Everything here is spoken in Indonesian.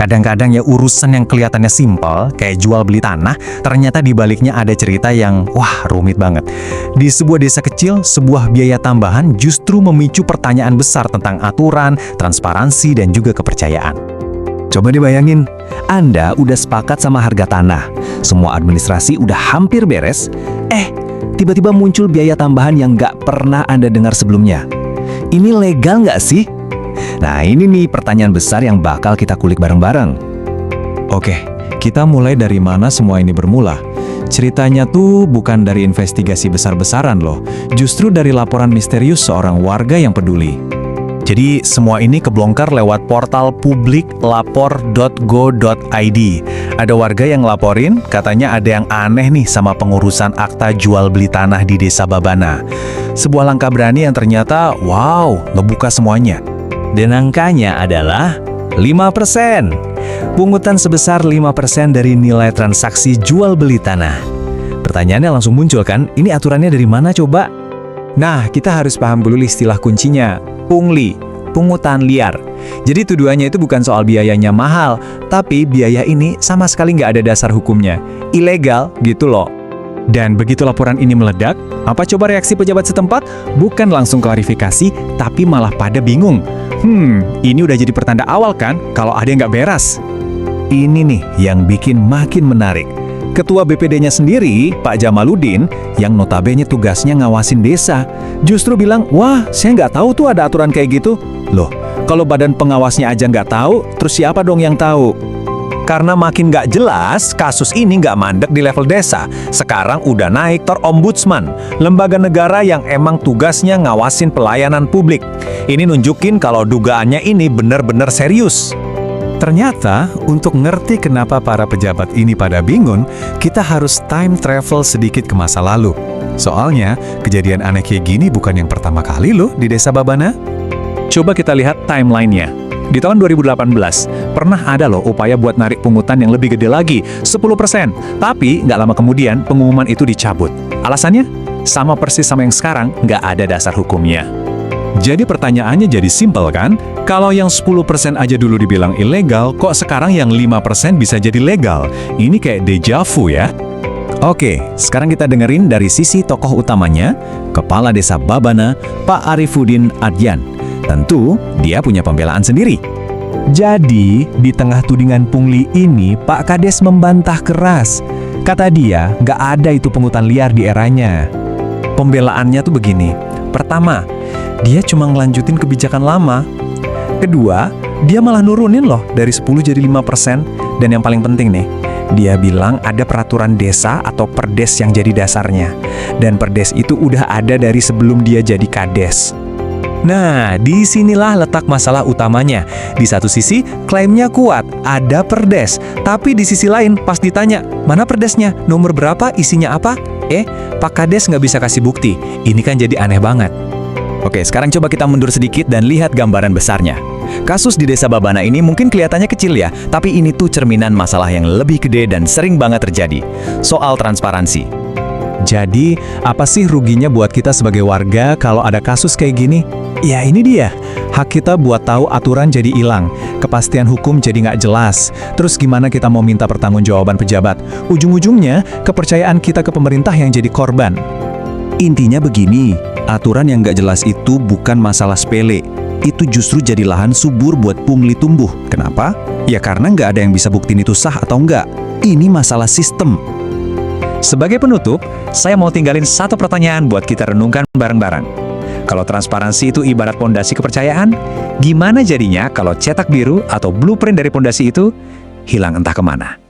Kadang-kadang ya urusan yang kelihatannya simpel, kayak jual beli tanah, ternyata di baliknya ada cerita yang, wah, rumit banget. Di sebuah desa kecil, sebuah biaya tambahan justru memicu pertanyaan besar tentang aturan, transparansi, dan juga kepercayaan. Coba dibayangin, Anda udah sepakat sama harga tanah, semua administrasi udah hampir beres, tiba-tiba muncul biaya tambahan yang nggak pernah Anda dengar sebelumnya. Ini legal nggak sih? Nah, ini nih pertanyaan besar yang bakal kita kulik bareng-bareng. Oke, kita mulai dari mana semua ini bermula. Ceritanya tuh bukan dari investigasi besar-besaran loh, justru dari laporan misterius seorang warga yang peduli. Jadi semua ini kebongkar lewat portal publik lapor.go.id. Ada warga yang ngelaporin, katanya ada yang aneh nih sama pengurusan akta jual beli tanah di Desa Babana. Sebuah langkah berani yang ternyata, wow, ngebuka semuanya. Dan angkanya adalah 5%. Pungutan sebesar 5% dari nilai transaksi jual beli tanah. Pertanyaannya langsung muncul kan, ini aturannya dari mana coba? Nah, kita harus paham dulu istilah kuncinya, pungli, pungutan liar. Jadi tuduhannya itu bukan soal biayanya mahal, tapi biaya ini sama sekali nggak ada dasar hukumnya. Ilegal gitu loh. Dan begitu laporan ini meledak, apa coba reaksi pejabat setempat? Bukan langsung klarifikasi, tapi malah pada bingung. Ini udah jadi pertanda awal kan kalau ada yang nggak beres. Ini nih yang bikin makin menarik. Ketua BPD-nya sendiri, Pak Jamaludin, yang notabene tugasnya ngawasin desa, justru bilang, wah, saya nggak tahu tuh ada aturan kayak gitu. Loh, kalau badan pengawasnya aja nggak tahu, terus siapa dong yang tahu? Karena makin nggak jelas, kasus ini nggak mandek di level desa. Sekarang udah naik ke Ombudsman, lembaga negara yang emang tugasnya ngawasin pelayanan publik. Ini nunjukin kalau dugaannya ini benar-benar serius. Ternyata, untuk ngerti kenapa para pejabat ini pada bingung, kita harus time travel sedikit ke masa lalu. Soalnya, kejadian aneh kayak gini bukan yang pertama kali loh di Desa Babana. Coba kita lihat timeline-nya. Di tahun 2018, pernah ada loh upaya buat narik pungutan yang lebih gede lagi, 10%. Tapi nggak lama kemudian pengumuman itu dicabut. Alasannya? Sama persis sama yang sekarang, nggak ada dasar hukumnya. Jadi pertanyaannya jadi simpel kan? Kalau yang 10% aja dulu dibilang ilegal, kok sekarang yang 5% bisa jadi legal? Ini kayak deja vu ya? Oke, sekarang kita dengerin dari sisi tokoh utamanya, Kepala Desa Babana, Pak Arifuddin Adyan. Tentu, dia punya pembelaan sendiri. Jadi, di tengah tudingan pungli ini, Pak Kades membantah keras. Kata dia, nggak ada itu pungutan liar di eranya. Pembelaannya tuh begini. Pertama, dia cuma ngelanjutin kebijakan lama. Kedua, dia malah nurunin loh dari 10 jadi 5%. Dan yang paling penting nih, dia bilang ada peraturan desa atau perdes yang jadi dasarnya. Dan perdes itu udah ada dari sebelum dia jadi kades. Nah, disinilah letak masalah utamanya. Di satu sisi, klaimnya kuat, ada perdes. Tapi di sisi lain, pas ditanya, mana perdesnya? Nomor berapa? Isinya apa? Pak Kades nggak bisa kasih bukti. Ini kan jadi aneh banget. Oke, sekarang coba kita mundur sedikit dan lihat gambaran besarnya. Kasus di Desa Babana ini mungkin kelihatannya kecil ya, tapi ini tuh cerminan masalah yang lebih gede dan sering banget terjadi. Soal transparansi. Jadi, apa sih ruginya buat kita sebagai warga kalau ada kasus kayak gini? Ya ini dia, hak kita buat tahu aturan jadi hilang, kepastian hukum jadi nggak jelas. Terus gimana kita mau minta pertanggungjawaban pejabat? Ujung-ujungnya, kepercayaan kita ke pemerintah yang jadi korban. Intinya begini, aturan yang nggak jelas itu bukan masalah sepele. Itu justru jadi lahan subur buat pungli tumbuh. Kenapa? Ya karena nggak ada yang bisa buktiin itu sah atau nggak. Ini masalah sistem. Sebagai penutup, saya mau tinggalin satu pertanyaan buat kita renungkan bareng-bareng. Kalau transparansi itu ibarat pondasi kepercayaan, gimana jadinya kalau cetak biru atau blueprint dari pondasi itu hilang entah kemana?